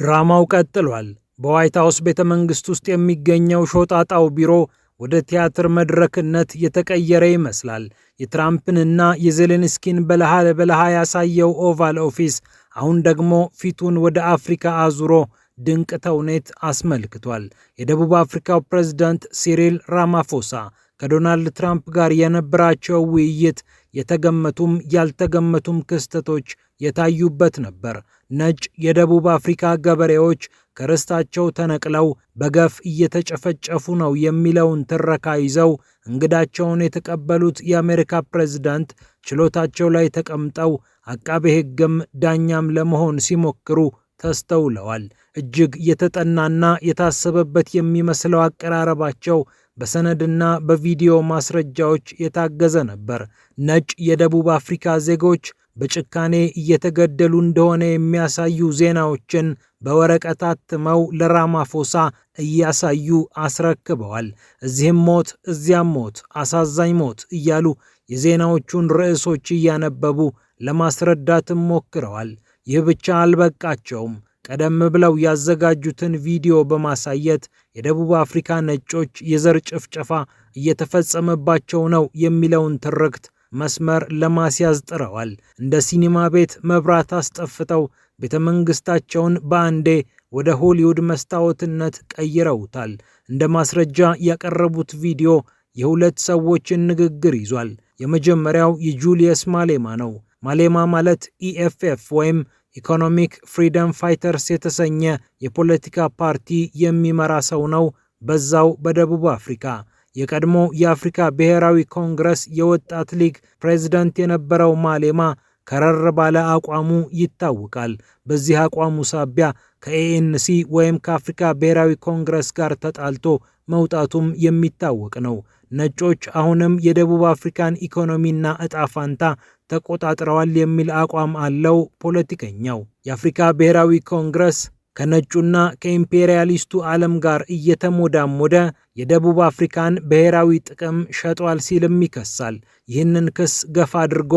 ድራማው ቀጥሏል። በዋይት ሃውስ ቤተ መንግስት ውስጥ የሚገኘው ሾጣጣው ቢሮ ወደ ቲያትር መድረክነት የተቀየረ ይመስላል። የትራምፕንና የዜሌንስኪን በለሃ ያሳየው ኦቫል ኦፊስ አሁን ደግሞ ፊቱን ወደ አፍሪካ አዙሮ ድንቅ ተውኔት አስመልክቷል። የደቡብ አፍሪካው ፕሬዝዳንት ሲሪል ራማፎሳ ከዶናልድ ትራምፕ ጋር የነበራቸው ውይይት የተገመቱም ያልተገመቱም ክስተቶች የታዩበት ነበር። ነጭ የደቡብ አፍሪካ ገበሬዎች ከርስታቸው ተነቅለው በገፍ እየተጨፈጨፉ ነው የሚለውን ትረካ ይዘው እንግዳቸውን የተቀበሉት የአሜሪካ ፕሬዝዳንት ችሎታቸው ላይ ተቀምጠው አቃቤ ሕግም ዳኛም ለመሆን ሲሞክሩ ተስተውለዋል። እጅግ የተጠናና የታሰበበት የሚመስለው አቀራረባቸው በሰነድና በቪዲዮ ማስረጃዎች የታገዘ ነበር። ነጭ የደቡብ አፍሪካ ዜጎች በጭካኔ እየተገደሉ እንደሆነ የሚያሳዩ ዜናዎችን በወረቀት አትመው ለራማፎሳ እያሳዩ አስረክበዋል። እዚህም ሞት፣ እዚያም ሞት፣ አሳዛኝ ሞት እያሉ የዜናዎቹን ርዕሶች እያነበቡ ለማስረዳትም ሞክረዋል። ይህ ብቻ አልበቃቸውም። ቀደም ብለው ያዘጋጁትን ቪዲዮ በማሳየት የደቡብ አፍሪካ ነጮች የዘር ጭፍጨፋ እየተፈጸመባቸው ነው የሚለውን ትርክት መስመር ለማስያዝ ጥረዋል። እንደ ሲኒማ ቤት መብራት አስጠፍተው ቤተ መንግስታቸውን በአንዴ ወደ ሆሊውድ መስታወትነት ቀይረውታል። እንደ ማስረጃ ያቀረቡት ቪዲዮ የሁለት ሰዎችን ንግግር ይዟል። የመጀመሪያው የጁሊየስ ማሌማ ነው። ማሌማ ማለት ኢኤፍኤፍ ወይም ኢኮኖሚክ ፍሪደም ፋይተርስ የተሰኘ የፖለቲካ ፓርቲ የሚመራ ሰው ነው። በዛው በደቡብ አፍሪካ የቀድሞ የአፍሪካ ብሔራዊ ኮንግረስ የወጣት ሊግ ፕሬዝዳንት የነበረው ማሌማ ከረር ባለ አቋሙ ይታወቃል። በዚህ አቋሙ ሳቢያ ከኤኤንሲ ወይም ከአፍሪካ ብሔራዊ ኮንግረስ ጋር ተጣልቶ መውጣቱም የሚታወቅ ነው። ነጮች አሁንም የደቡብ አፍሪካን ኢኮኖሚና እጣ ፋንታ ተቆጣጥረዋል የሚል አቋም አለው ፖለቲከኛው። የአፍሪካ ብሔራዊ ኮንግረስ ከነጩና ከኢምፔሪያሊስቱ ዓለም ጋር እየተሞዳሞደ የደቡብ አፍሪካን ብሔራዊ ጥቅም ሸጧል ሲልም ይከሳል። ይህንን ክስ ገፋ አድርጎ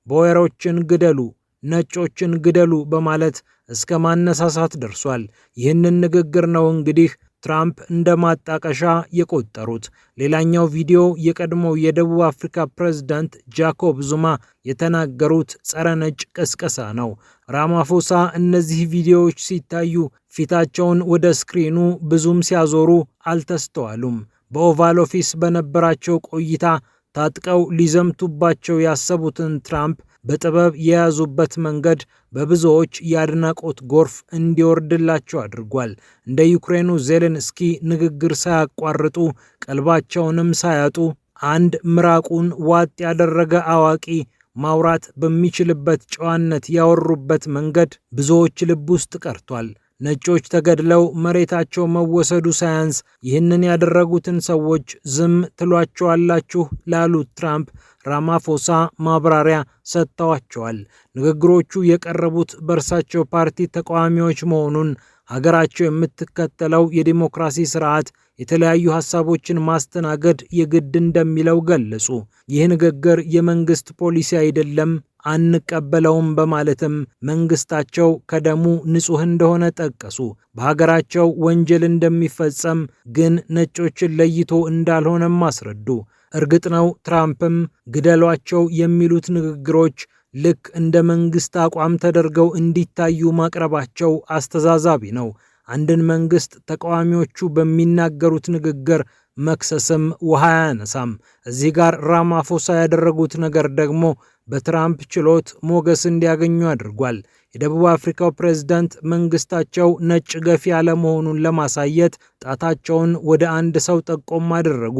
ቦየሮችን ግደሉ፣ ነጮችን ግደሉ በማለት እስከ ማነሳሳት ደርሷል። ይህንን ንግግር ነው እንግዲህ ትራምፕ እንደ ማጣቀሻ የቆጠሩት። ሌላኛው ቪዲዮ የቀድሞው የደቡብ አፍሪካ ፕሬዝዳንት ጃኮብ ዙማ የተናገሩት ጸረ ነጭ ቅስቀሳ ነው። ራማፎሳ እነዚህ ቪዲዮዎች ሲታዩ ፊታቸውን ወደ ስክሪኑ ብዙም ሲያዞሩ አልተስተዋሉም። በኦቫል ኦፊስ በነበራቸው ቆይታ ታጥቀው ሊዘምቱባቸው ያሰቡትን ትራምፕ በጥበብ የያዙበት መንገድ በብዙዎች የአድናቆት ጎርፍ እንዲወርድላቸው አድርጓል። እንደ ዩክሬኑ ዜሌንስኪ ንግግር ሳያቋርጡ ቀልባቸውንም ሳያጡ አንድ ምራቁን ዋጥ ያደረገ አዋቂ ማውራት በሚችልበት ጨዋነት ያወሩበት መንገድ ብዙዎች ልብ ውስጥ ቀርቷል። ነጮች ተገድለው መሬታቸው መወሰዱ ሳያንስ ይህንን ያደረጉትን ሰዎች ዝም ትሏቸዋላችሁ ላሉት ትራምፕ ራማፎሳ ማብራሪያ ሰጥተዋቸዋል። ንግግሮቹ የቀረቡት በእርሳቸው ፓርቲ ተቃዋሚዎች መሆኑን፣ ሀገራቸው የምትከተለው የዲሞክራሲ ስርዓት የተለያዩ ሀሳቦችን ማስተናገድ የግድ እንደሚለው ገለጹ። ይህ ንግግር የመንግስት ፖሊሲ አይደለም፣ አንቀበለውም በማለትም መንግስታቸው ከደሙ ንጹህ እንደሆነ ጠቀሱ። በሀገራቸው ወንጀል እንደሚፈጸም ግን ነጮችን ለይቶ እንዳልሆነም አስረዱ። እርግጥ ነው ትራምፕም ግደሏቸው የሚሉት ንግግሮች ልክ እንደ መንግስት አቋም ተደርገው እንዲታዩ ማቅረባቸው አስተዛዛቢ ነው። አንድን መንግስት ተቃዋሚዎቹ በሚናገሩት ንግግር መክሰስም ውሃ አያነሳም። እዚህ ጋር ራማፎሳ ያደረጉት ነገር ደግሞ በትራምፕ ችሎት ሞገስ እንዲያገኙ አድርጓል። የደቡብ አፍሪካው ፕሬዝዳንት መንግስታቸው ነጭ ገፊ ያለመሆኑን ለማሳየት ጣታቸውን ወደ አንድ ሰው ጠቆም አደረጉ።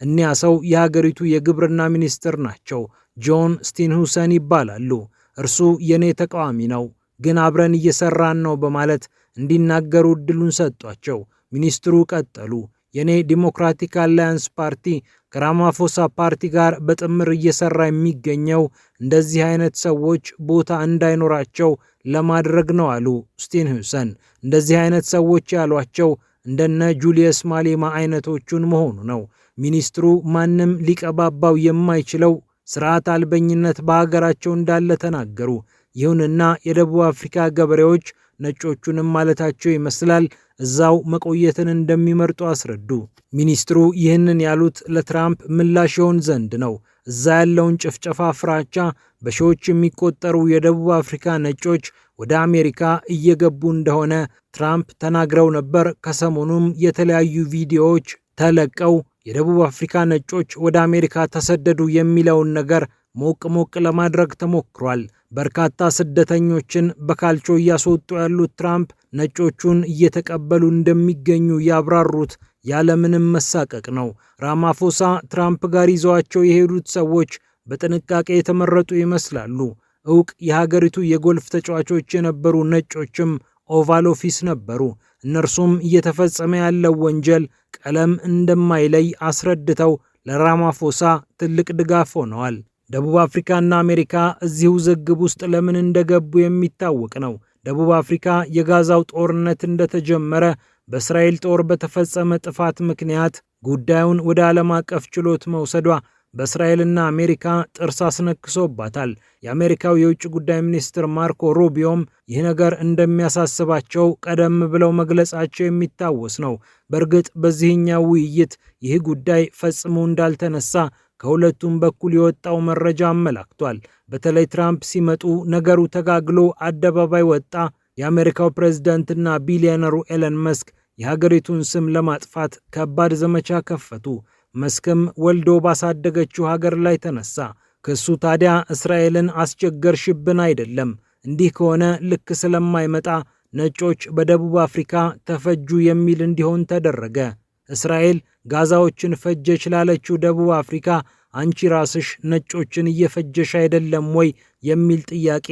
እኒያ ሰው የሀገሪቱ የግብርና ሚኒስትር ናቸው። ጆን ስቲንሁሰን ይባላሉ። እርሱ የኔ ተቃዋሚ ነው፣ ግን አብረን እየሰራን ነው በማለት እንዲናገሩ እድሉን ሰጧቸው። ሚኒስትሩ ቀጠሉ። የኔ ዲሞክራቲክ አላያንስ ፓርቲ ከራማፎሳ ፓርቲ ጋር በጥምር እየሰራ የሚገኘው እንደዚህ አይነት ሰዎች ቦታ እንዳይኖራቸው ለማድረግ ነው አሉ ስቲንሁሰን። እንደዚህ አይነት ሰዎች ያሏቸው እንደነ ጁሊየስ ማሌማ አይነቶቹን መሆኑ ነው። ሚኒስትሩ ማንም ሊቀባባው የማይችለው ስርዓት አልበኝነት በሀገራቸው እንዳለ ተናገሩ። ይሁንና የደቡብ አፍሪካ ገበሬዎች ነጮቹንም ማለታቸው ይመስላል እዛው መቆየትን እንደሚመርጡ አስረዱ። ሚኒስትሩ ይህንን ያሉት ለትራምፕ ምላሽ ይሆን ዘንድ ነው። እዛ ያለውን ጭፍጨፋ ፍራቻ በሺዎች የሚቆጠሩ የደቡብ አፍሪካ ነጮች ወደ አሜሪካ እየገቡ እንደሆነ ትራምፕ ተናግረው ነበር። ከሰሞኑም የተለያዩ ቪዲዮዎች ተለቀው የደቡብ አፍሪካ ነጮች ወደ አሜሪካ ተሰደዱ የሚለውን ነገር ሞቅ ሞቅ ለማድረግ ተሞክሯል። በርካታ ስደተኞችን በካልቾ እያስወጡ ያሉት ትራምፕ ነጮቹን እየተቀበሉ እንደሚገኙ ያብራሩት ያለምንም መሳቀቅ ነው። ራማፎሳ ትራምፕ ጋር ይዘዋቸው የሄዱት ሰዎች በጥንቃቄ የተመረጡ ይመስላሉ። እውቅ የሀገሪቱ የጎልፍ ተጫዋቾች የነበሩ ነጮችም ኦቫል ኦፊስ ነበሩ። እነርሱም እየተፈጸመ ያለው ወንጀል ቀለም እንደማይለይ አስረድተው ለራማፎሳ ትልቅ ድጋፍ ሆነዋል። ደቡብ አፍሪካና አሜሪካ እዚህ ውዝግብ ውስጥ ለምን እንደገቡ የሚታወቅ ነው። ደቡብ አፍሪካ የጋዛው ጦርነት እንደተጀመረ በእስራኤል ጦር በተፈጸመ ጥፋት ምክንያት ጉዳዩን ወደ ዓለም አቀፍ ችሎት መውሰዷ በእስራኤልና አሜሪካ ጥርስ አስነክሶባታል። የአሜሪካው የውጭ ጉዳይ ሚኒስትር ማርኮ ሩቢዮም ይህ ነገር እንደሚያሳስባቸው ቀደም ብለው መግለጻቸው የሚታወስ ነው። በእርግጥ በዚህኛው ውይይት ይህ ጉዳይ ፈጽሞ እንዳልተነሳ ከሁለቱም በኩል የወጣው መረጃ አመላክቷል። በተለይ ትራምፕ ሲመጡ ነገሩ ተጋግሎ አደባባይ ወጣ። የአሜሪካው ፕሬዝዳንትና ቢሊዮነሩ ኤለን መስክ የሀገሪቱን ስም ለማጥፋት ከባድ ዘመቻ ከፈቱ። መስክም ወልዶ ባሳደገችው ሀገር ላይ ተነሳ። ክሱ ታዲያ እስራኤልን አስቸገርሽብን አይደለም፣ እንዲህ ከሆነ ልክ ስለማይመጣ ነጮች በደቡብ አፍሪካ ተፈጁ የሚል እንዲሆን ተደረገ። እስራኤል ጋዛዎችን ፈጀች ላለችው ደቡብ አፍሪካ አንቺ ራስሽ ነጮችን እየፈጀሽ አይደለም ወይ የሚል ጥያቄ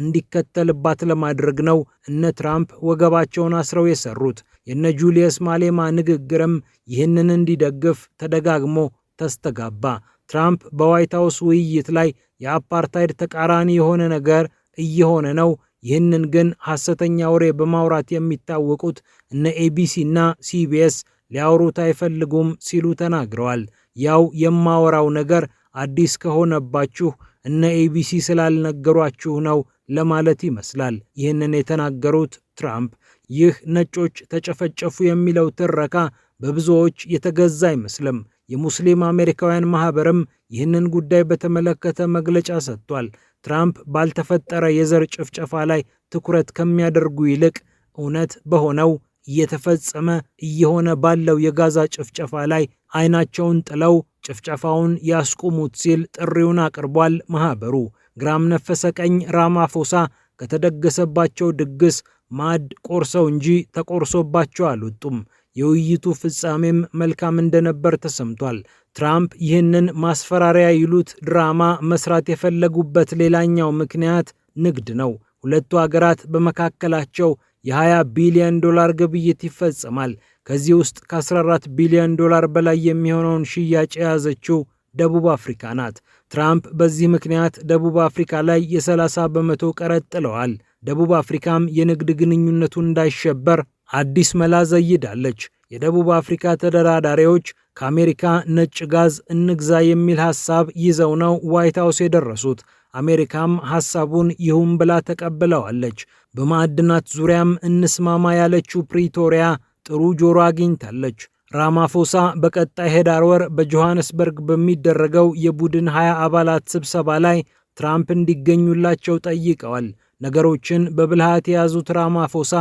እንዲከተልባት ለማድረግ ነው እነ ትራምፕ ወገባቸውን አስረው የሰሩት። የነ ጁልየስ ማሌማ ንግግርም ይህንን እንዲደግፍ ተደጋግሞ ተስተጋባ። ትራምፕ በዋይት ሃውስ ውይይት ላይ የአፓርታይድ ተቃራኒ የሆነ ነገር እየሆነ ነው፣ ይህንን ግን ሐሰተኛ ወሬ በማውራት የሚታወቁት እነ ኤቢሲ እና ሲቢኤስ ሊያወሩት አይፈልጉም ሲሉ ተናግረዋል። ያው የማወራው ነገር አዲስ ከሆነባችሁ እነ ኤቢሲ ስላልነገሯችሁ ነው ለማለት ይመስላል ይህንን የተናገሩት ትራምፕ። ይህ ነጮች ተጨፈጨፉ የሚለው ትረካ በብዙዎች የተገዛ አይመስልም። የሙስሊም አሜሪካውያን ማህበርም ይህንን ጉዳይ በተመለከተ መግለጫ ሰጥቷል። ትራምፕ ባልተፈጠረ የዘር ጭፍጨፋ ላይ ትኩረት ከሚያደርጉ ይልቅ እውነት በሆነው እየተፈጸመ እየሆነ ባለው የጋዛ ጭፍጨፋ ላይ አይናቸውን ጥለው ጭፍጨፋውን ያስቁሙት ሲል ጥሪውን አቅርቧል። ማህበሩ ግራም ነፈሰ ቀኝ ራማፎሳ ከተደገሰባቸው ድግስ ማዕድ ቆርሰው እንጂ ተቆርሶባቸው አልወጡም። የውይይቱ ፍጻሜም መልካም እንደነበር ተሰምቷል። ትራምፕ ይህንን ማስፈራሪያ ይሉት ድራማ መስራት የፈለጉበት ሌላኛው ምክንያት ንግድ ነው። ሁለቱ ሀገራት በመካከላቸው የ20 ቢሊዮን ዶላር ግብይት ይፈጸማል። ከዚህ ውስጥ ከ14 ቢሊዮን ዶላር በላይ የሚሆነውን ሽያጭ የያዘችው ደቡብ አፍሪካ ናት። ትራምፕ በዚህ ምክንያት ደቡብ አፍሪካ ላይ የ30 በመቶ ቀረጥ ጥለዋል። ደቡብ አፍሪካም የንግድ ግንኙነቱ እንዳይሸበር አዲስ መላ ዘይዳለች። የደቡብ አፍሪካ ተደራዳሪዎች ከአሜሪካ ነጭ ጋዝ እንግዛ የሚል ሐሳብ ይዘው ነው ዋይት ሃውስ የደረሱት። አሜሪካም ሐሳቡን ይሁን ብላ ተቀብለዋለች። በማዕድናት ዙሪያም እንስማማ ያለችው ፕሪቶሪያ ጥሩ ጆሮ አግኝታለች። ራማፎሳ በቀጣይ ኅዳር ወር በጆሃንስበርግ በሚደረገው የቡድን 20 አባላት ስብሰባ ላይ ትራምፕ እንዲገኙላቸው ጠይቀዋል። ነገሮችን በብልሃት የያዙት ራማፎሳ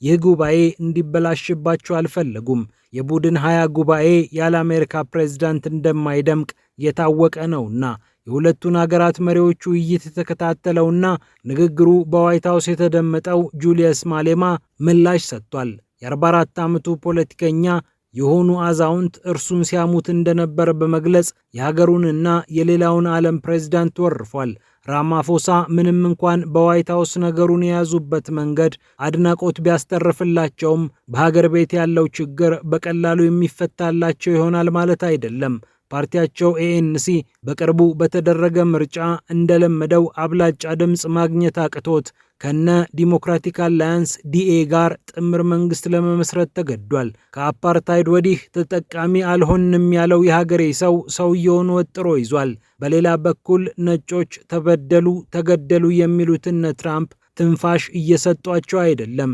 ይህ ጉባኤ እንዲበላሽባቸው አልፈለጉም። የቡድን 20 ጉባኤ ያለ አሜሪካ ፕሬዝዳንት እንደማይደምቅ የታወቀ ነውና የሁለቱን ሀገራት መሪዎች ውይይት የተከታተለውና ንግግሩ በዋይት ሃውስ የተደመጠው ጁልየስ ማሌማ ምላሽ ሰጥቷል። የ44 ዓመቱ ፖለቲከኛ የሆኑ አዛውንት እርሱን ሲያሙት እንደነበር በመግለጽ የሀገሩንና የሌላውን ዓለም ፕሬዝዳንት ወርፏል። ራማፎሳ ምንም እንኳን በዋይት ሃውስ ነገሩን የያዙበት መንገድ አድናቆት ቢያስተርፍላቸውም በሀገር ቤት ያለው ችግር በቀላሉ የሚፈታላቸው ይሆናል ማለት አይደለም። ፓርቲያቸው ኤኤንሲ በቅርቡ በተደረገ ምርጫ እንደለመደው አብላጫ ድምፅ ማግኘት አቅቶት ከነ ዲሞክራቲክ አላያንስ ዲኤ ጋር ጥምር መንግስት ለመመስረት ተገዷል። ከአፓርታይድ ወዲህ ተጠቃሚ አልሆንም ያለው የሀገሬ ሰው ሰውየውን ወጥሮ ይዟል። በሌላ በኩል ነጮች ተበደሉ፣ ተገደሉ የሚሉት እነ ትራምፕ ትንፋሽ እየሰጧቸው አይደለም።